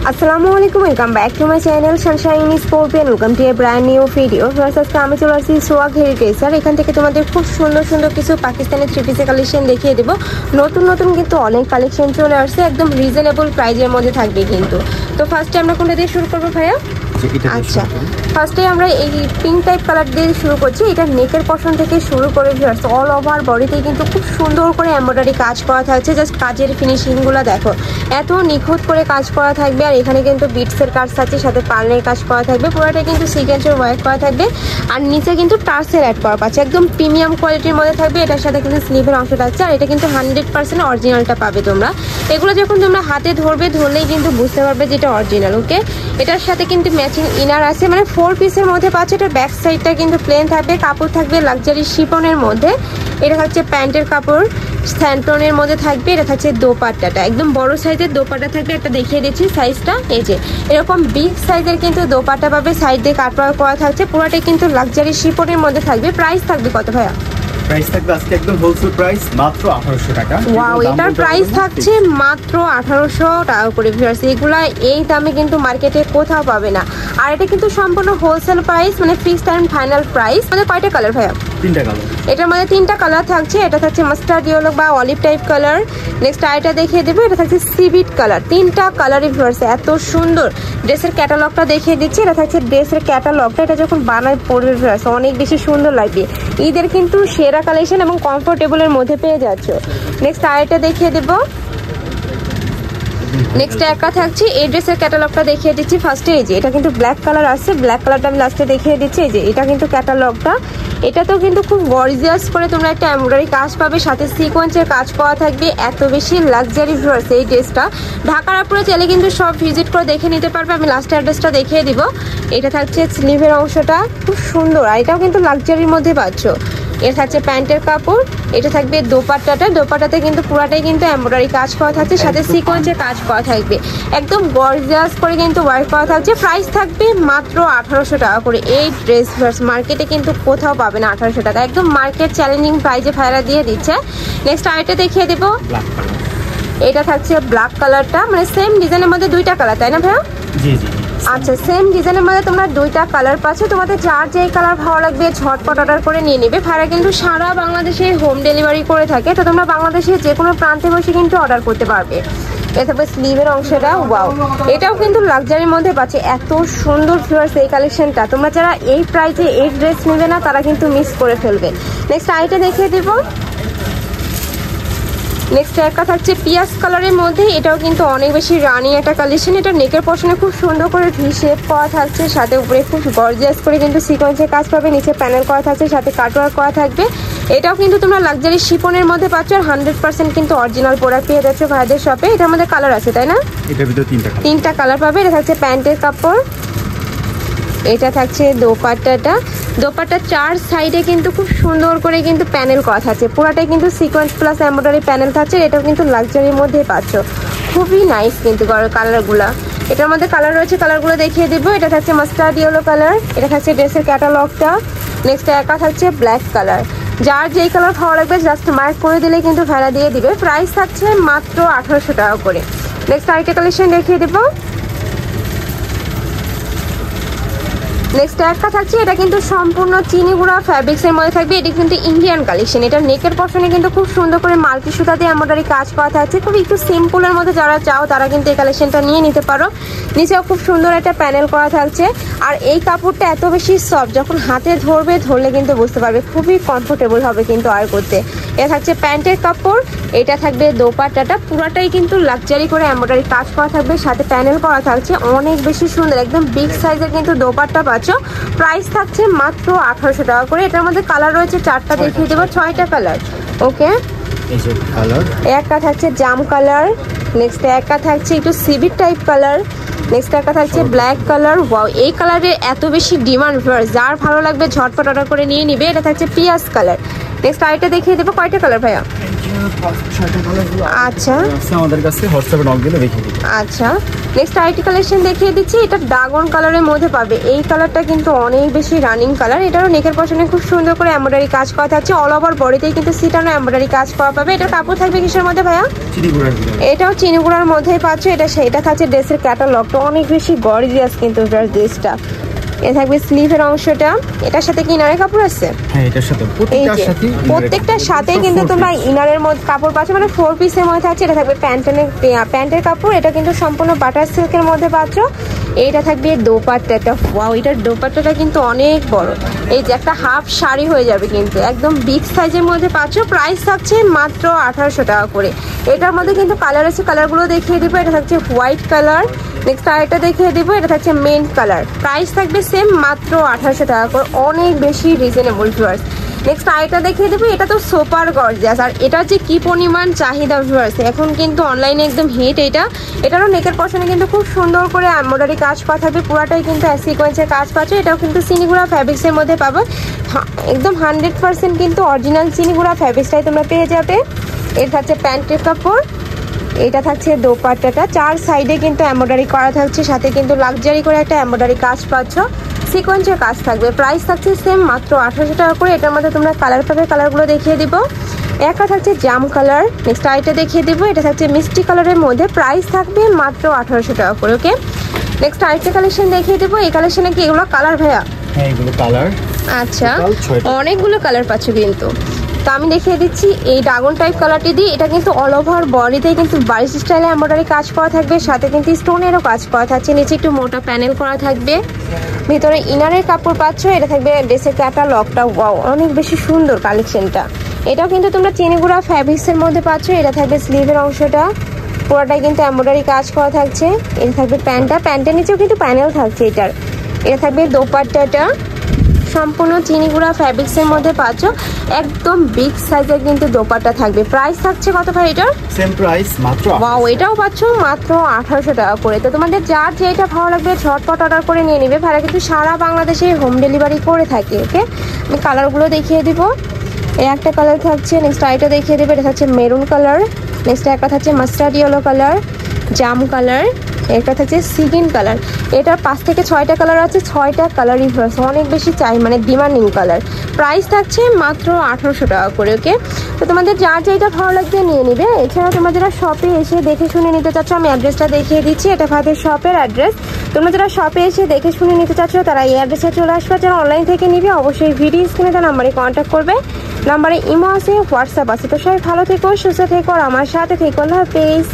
আসসালামু আলাইকুম, welcome back to my channel Sunshine scorpion. Welcome to A brand new video. আজকে আমি চলে আসছি সোয়াগ হেরিটেজ। আর এখান থেকে তোমাদের খুব সুন্দর সুন্দর কিছু পাকিস্তানি থ্রি পিসের কালেকশন দেখিয়ে দেবো। নতুন নতুন কিন্তু অনেক কালেকশন চলে আসছে, একদম রিজনেবল প্রাইজের মধ্যে থাকবে কিন্তু। তো ফার্স্টে আমরা কোনটা দিয়ে শুরু করবো ভাইয়া? আচ্ছা, ফার্স্টে আমরা এই পিঙ্ক টাইপ কালার দিয়ে শুরু করছি। এটা নেকের পশন থেকে শুরু করে অল ওভার বডিতে কিন্তু খুব সুন্দর করে এমব্রয়ডারি কাজ করা থাকছে। জাস্ট কাজের ফিনিশিংগুলো দেখো, এত নিখুঁত করে কাজ করা থাকবে। আর এখানে কিন্তু বিটসের কাজ থাকছে, সাথে পার্লের কাজ করা থাকবে, পুরোটা কিন্তু সিকোয়েন্সের ওয়ার্ক করা থাকবে। আর নিচে কিন্তু টার্সেল অ্যাড করা পাচ্ছে, একদম প্রিমিয়াম কোয়ালিটির মধ্যে থাকবে। এটার সাথে কিন্তু স্লিভের অংশ থাকছে। আর এটা কিন্তু 100% অরিজিনালটা পাবে তোমরা। এগুলো যখন তোমরা হাতে ধরলেই কিন্তু বুঝতে পারবে যেটা অরিজিনাল। ওকে, এটার সাথে কিন্তু ম্যাচিং ইনার আছে, মানে 4 পিসের মধ্যে পাচ্ছে। এটার ব্যাক সাইডটা কিন্তু প্লেন থাকবে, কাপড় থাকবে লাক্সারি শিফনের মধ্যে। এটা হচ্ছে প্যান্টের কাপড়, স্যান্টনের মধ্যে থাকবে। এটা থাকছে দোপাট্টাটা, একদম বড় সাইজের দোপাট্টা থাকবে। একটা দেখিয়ে দিচ্ছি সাইজটা, এই যে এরকম বিগ সাইজের কিন্তু দোপাট্টা পাবে। সাইড দিয়ে কাটওয়ার্ক করা থাকছে, পুরোটাই কিন্তু লাক্সারি শিফনের মধ্যে থাকবে। প্রাইস থাকবে কত ভাইয়া? প্রাইস থাকবে আজকে একদম হোলসেল প্রাইস মাত্র 1800 টাকা। ওয়াও, এটার প্রাইস থাকছে মাত্র 1800 টাকা করে। ভিউয়ার্স, এগুলা এই দামে কিন্তু মার্কেটে কোথাও পাবে না। আর এটা কিন্তু সম্পূর্ণ হোলসেল প্রাইস, মানে ফিক্সড এন্ড ফাইনাল প্রাইস। মানে কয়টা কালার ভাইয়া? 3টা কালার। এটার মধ্যে 3টা কালার থাকছে। এটা থাকছে মাস্টার্ড ইয়েলো বা অলিভ টাইপ কালার। নেক্সট আইটা দেখিয়ে দেবো, এটা থাকছে সিভিট কালার। 3টা কালারই ভিউয়ার্স এত সুন্দর। ড্রেসের ক্যাটালগটা দেখিয়ে দিচ্ছি। এটা থাকছে ড্রেসের ক্যাটালগটা। এটা যখন বানায় পড়বে ভিউয়ার্স অনেক বেশি সুন্দর লাগবে। ঈদের কিন্তু সেরা কালেকশন এবং কমফোর্টেবলের মধ্যে পেয়ে যাচ্ছ। নেক্সট আইটা দেখিয়ে দেবো। নেক্সট একটা থাকছে এই ড্রেসের ক্যাটালগটা দেখিয়ে দিচ্ছি। ফার্স্টে এই যে এটা কিন্তু ব্ল্যাক কালার আছে, ব্ল্যাক কালারটা আমি লাস্টে দেখিয়ে দিচ্ছি। এই যে এটা কিন্তু ক্যাটালগটা। এটাতেও কিন্তু খুব গর্জিয়াস করে তোমরা একটা এমব্রয়ডারি কাজ পাবে, সাথে সিকোয়েন্সের কাজ করা থাকবে। এত বেশি লাক্সারি ভিউয়ার্স এই ড্রেসটা। ঢাকার আপুরা চাইলে কিন্তু সব ভিজিট করে দেখে নিতে পারবে। আমি লাস্ট অ্যাড্রেসটা দেখিয়ে দিব। এটা থাকছে স্লিভের অংশটা, খুব সুন্দর। আর এটাও কিন্তু লাক্সারির মধ্যে পাচ্ছ। এটা থাকছে প্যান্টের কাপড়। এটা থাকবে দোপাট্টাটা। দোপাট্টাতে কিন্তু পুরাটাই কিন্তু এমব্রয়ডারি কাজ করা থাকছে, সাথে সিকোয়েন্সের কাজ করা থাকবে। একদম গর্জিয়াস করে কিন্তু ওয়ার্ক করা থাকছে। প্রাইস থাকবে মাত্র 1800 টাকা করে। এই ড্রেস মার্কেটে কিন্তু কোথাও পাবে না 1800 টাকা, একদম মার্কেট চ্যালেঞ্জিং প্রাইজে ভাইরা দিয়ে দিচ্ছে। নেক্সট আরেকটা দেখিয়ে দেবো। এটা থাকছে ব্ল্যাক কালারটা, মানে সেম ডিজাইনের মধ্যে 2টা কালার, তাই না ভাইয়া? জি জি। আচ্ছা, সেম ডিজাইনের মধ্যে তোমরা 2টা কালার পাচ্ছ। তোমাদের যার যেই কালার ভালো লাগবে ঝটপট অর্ডার করে নিয়ে নেবে। ভাইরা কিন্তু সারা বাংলাদেশে হোম ডেলিভারি করে থাকে। তো তোমরা বাংলাদেশের যে কোনো প্রান্তে বসে কিন্তু অর্ডার করতে পারবে। এটা থাকবে স্লিভের অংশটা। ওয়াও, এটাও কিন্তু লাক্সারির মধ্যে পাচ্ছে। এত সুন্দর ভিউয়ার্স এই কালেকশনটা। তোমরা যারা এই প্রাইসে এই ড্রেস নেবে না তারা কিন্তু মিস করে ফেলবে। নেক্সট আইটা দেখিয়ে দেবো। নেক্সট একটা থাকছে পিয়াজ কালারের মধ্যে। এটাও কিন্তু অনেক বেশি রানি একটা কালেকশন। এটা নেকের পশনে খুব সুন্দর করে ভি শেপ করা থাকছে, সাথে উপরে খুব গর্জিয়াস করে কিন্তু সিকোয়েন্সের কাজ পাবে। নিচে প্যানেল করা থাকছে, সাথে কাটওয়ার্ক করা থাকবে। এটাও কিন্তু তোমরা লাক্সারি শিফনের মধ্যে পাচ্ছ। আর 100% কিন্তু অরিজিনাল প্রোডাক্ট পেয়ে যাচ্ছ ভাইদের শপে। এটার মধ্যে কালার আছে, তাই না? এটার ভিতরে 3টা কালার পাবে। এটা থাকছে প্যান্টের কাপড়। এটা থাকছে দোপাট্টাটা। দোপাট্টার 4 সাইডে কিন্তু খুব সুন্দর করে কিন্তু প্যানেল করা থাকছে, পুরাটাই কিন্তু সিকোয়েন্স প্লাস এমব্রয়ডারি প্যানেল থাকছে। এটাও কিন্তু লাক্সারির মধ্যে পাচ্ছ। খুবই নাইস কিন্তু কালারগুলো। এটার মধ্যে কালার রয়েছে, কালারগুলো দেখিয়ে দেবো। এটা থাকছে মাস্টার্ড ইয়েলো কালার। এটা থাকছে ড্রেসের ক্যাটালগটা। নেক্সট একা থাকছে ব্ল্যাক কালার। যার যেই কালার ভালো লাগবে জাস্ট মার্ক করে দিলে কিন্তু ভাড়া দিয়ে দিবে। প্রাইস থাকছে মাত্র 1800 টাকা করে। নেক্সট আরেকটা কালেকশন দেখিয়ে দেবো। নেক্সট একটা থাকছে, এটা কিন্তু সম্পূর্ণ চিনি গুঁড়া ফ্যাব্রিক্সের মধ্যে থাকবে। এটা কিন্তু ইন্ডিয়ান কালেকশন। এটা নেকের পশনে কিন্তু খুব সুন্দর করে মাল্টি সুতা দিয়ে এমব্রয়ডারি কাজ করা থাকছে। খুব একটু সিম্পলের মধ্যে যারা চাও তারা কিন্তু এই কালেকশনটা নিয়ে নিতে পারো। নিচেও খুব সুন্দর একটা প্যানেল করা থাকছে। আর এই কাপড়টা এত বেশি সফট, যখন হাতে ধরলে কিন্তু বুঝতে পারবে খুবই কমফোর্টেবল হবে কিন্তু আর করতে। এটা থাকছে প্যান্টের কাপড়। এটা থাকবে দোপাট্টাটা, পুরাটাই কিন্তু লাক্সারি করে এমব্রয়ডারি কাজ করা থাকবে, সাথে প্যানেল করা থাকছে। অনেক বেশি সুন্দর, একদম বিগ সাইজের কিন্তু দোপাট্টা পাচ্ছ। প্রাইস থাকছে মাত্র 1800 টাকা করে। এটার মধ্যে কালার রয়েছে 4টা, দেখিয়ে দেবো। 6টা কালার। ওকে, একটা থাকছে জাম কালার। নেক্সট একটা থাকছে একটু সিভিট টাইপ কালার। নেক্সট একটা থাকছে ব্ল্যাক কালার। ওয়াও, এই কালারের এত বেশি ডিমান্ড ভিউয়ার্স, যার ভালো লাগবে ঝটপট অর্ডার করে নিয়ে নিবে। এটা থাকছে পিয়াজ কালার। নেক্সট আরেকটা দেখিয়ে দেবো। কয়টা কালার ভাইয়া? আচ্ছা আমাদের কাছে হোয়াটসঅ্যাপে নক দিলে দেখিয়ে দিই। আচ্ছা, নেক্সট আইটি কালেকশন দেখিয়ে দিচ্ছি। এটা ড্রাগন কালারের মধ্যে পাবে। এই কালারটা কিন্তু অনেক বেশি রানিং কালার। এটারও নেকের পশনে খুব সুন্দর করে এমব্রয়ডারি কাজ করা থাকছে। অল ওভার বডিতেই কিন্তু সিটানো এমব্রয়ডারি কাজ করা পাবে। এটার কাপড় থাকবে কিসের মধ্যে ভাইয়া? এটাও চিনিগুড়ার মধ্যেই পাচ্ছ। এটা থাকছে ড্রেসের ক্যাটালগটা অনেক বেশি গর্জিয়াস কিন্তু ড্রেসটা। এ থাকবে স্লিভের অংশটা। এটার সাথে কি ইনারের কাপড় আছে? হ্যাঁ, এটার সাথে প্রত্যেকটার সাথে কিন্তু তোমরা ইনারের মধ্যে কাপড় পাচ্ছ, মানে 4 পিসের মধ্যে থাকছে। এটা থাকবে প্যান্টের কাপড়। এটা কিন্তু সম্পূর্ণ বাটার সিল্কের মধ্যে পাচ্ছ। এইটা থাকবে দোপাট্টাটা। ওয়াও, এটার দোপাট্টাটা কিন্তু অনেক বড়। এই যে একটা হাফ শাড়ি হয়ে যাবে কিন্তু একদম বিগ সাইজের মধ্যে পাচ্ছ। প্রাইস থাকছে মাত্র 1800 টাকা করে। এটার মধ্যে কিন্তু কালার আছে, কালারগুলো দেখিয়ে দিব। এটা থাকছে হোয়াইট কালার। নেক্সট আরেকটা দেখিয়ে দিব, এটা থাকছে মেন কালার। প্রাইস থাকবে সেম মাত্র 1800 টাকা করে, অনেক বেশি রিজনেবল ভিউয়ার্স। নেক্সট আরেকটা দেখিয়ে দেবো, এটা তো সুপার গর্জিয়াস। আর এটা যে কি পরিমাণ চাহিদা ভিউয়ার্স, এখন কিন্তু অনলাইনে একদম হিট। এটারও নেকের পশনে কিন্তু খুব সুন্দর করে এমব্রয়ডারি কাজ করা থাকবে। পুরাটাই কিন্তু সিকোয়েন্সের কাজ পাচ্ছ। এটাও কিন্তু চিনিগুড়া ফ্যাব্রিক্সের মধ্যে পাবো। একদম 100% কিন্তু অরিজিনাল চিনিগুড়া ফ্যাব্রিক্সটাই তোমরা পেয়ে যাবে। এটা থাকছে প্যান্টের কাপড়। এটা থাকছে দোপাট্টাটা। 4 সাইডে কিন্তু এমব্রয়ডারি করা থাকছে, সাথে কিন্তু লাক্সারি করে একটা এমব্রয়ডারি কাজ পাচ্ছ। সিকোয়েন্সের কাজ থাকবে। প্রাইস থাকছে সেম মাত্র 1800 টাকা করে। এটার মধ্যে তোমরা কালার পাবে, কালারগুলো দেখিয়ে দিব। একটা থাকছে জাম কালার। নেক্সট আইটা দেখিয়ে দিব, এটা থাকছে মিষ্টি কালারের মধ্যে। প্রাইস থাকবে মাত্র 1800 টাকা করে। ওকে, নেক্সট আইটা কালেকশন দেখিয়ে দিব। এই কালেকশনে কি এগুলো কালার ভাইয়া? হ্যাঁ, এগুলো কালার। আচ্ছা, অনেকগুলো কালার পাচ্ছ কিন্তু। তো আমি দেখিয়ে দিচ্ছি এই ড্রাগন টাইপ কালারটি দিয়ে। এটা কিন্তু অল ওভার বডিতে কিন্তু বারিশ স্টাইলে এমব্রয়ডারি কাজ করা থাকবে, সাথে কিন্তু স্টোনেরও কাজ করা থাকছে। নিচে একটু মোটা প্যানেল করা থাকবে, ভিতরে ইনারের কাপড় পাচ্ছ। এটা থাকবে ড্রেসের ক্যাটালগটা। ওয়াও, অনেক বেশি সুন্দর কালেকশনটা। এটাও কিন্তু তোমরা চিনিগুড়া ফ্যাব্রিক্সের মধ্যে পাচ্ছ। এটা থাকবে স্লিভের অংশটা, পুরোটাই কিন্তু এমব্রয়ডারি কাজ করা থাকছে। এটা থাকবে প্যান্টের নিচেও কিন্তু প্যানেল থাকছে এটার। এটা থাকবে দোপাট্টাটা, সম্পূর্ণ চিনিগুড়া ফ্যাব্রিক্সের মধ্যে পাচ্ছ। একদম বিগ সাইজের কিন্তু দোপাট্টা থাকবে। প্রাইস থাকছে কত ভাই এটার? সেম প্রাইস মাত্র। ওয়াও, এটাও পাচ্ছ মাত্র 1800 টাকা করে। তো তোমাদের যার যেটা ভালো লাগবে ঝটপট অর্ডার করে নিয়ে নিবে। ভাড়া কিন্তু সারা বাংলাদেশে হোম ডেলিভারি করে থাকে। ওকে, আমি কালারগুলো দেখিয়ে দিব। এই একটা কালার থাকছে। নেক্সট আইটা দেখিয়ে দেবে, এটা থাকছে মেরুন কালার। নেক্সট একটা থাকছে মাস্টার্ড ইয়েলো কালার, জাম কালার। একটা থাকছে সিগিন কালার। এটার 5 থেকে 6টা কালার আছে। 6টা কালারই অনেক বেশি চাই, মানে ডিমান্ডিং কালার। প্রাইস থাকছে মাত্র 1800 টাকা করে। ওকে, তো তোমাদের যার যেটা ভালো লাগবে নিয়ে নিবে। এছাড়া তোমরা যারা শপে এসে দেখে শুনে নিতে চাচ্ছ, আমি অ্যাড্রেসটা দেখিয়ে দিচ্ছি। এটা ভাদের শপের অ্যাড্রেস। তোমরা যারা শপে এসে দেখে শুনে নিতে চাচ্ছ তারা এই অ্যাড্রেসে চলে আসবে। যারা অনলাইন থেকে নিবে অবশ্যই ভিডিও স্ক্রিনে তার নাম্বারে কন্ট্যাক্ট করবে। নাম্বারে ইমো আছে, হোয়াটসঅ্যাপ আছে। তো সবাই ভালো থেকো, সুস্থ থেকো, আর আমার সাথে থেকো। আল্লাহ হাফেজ।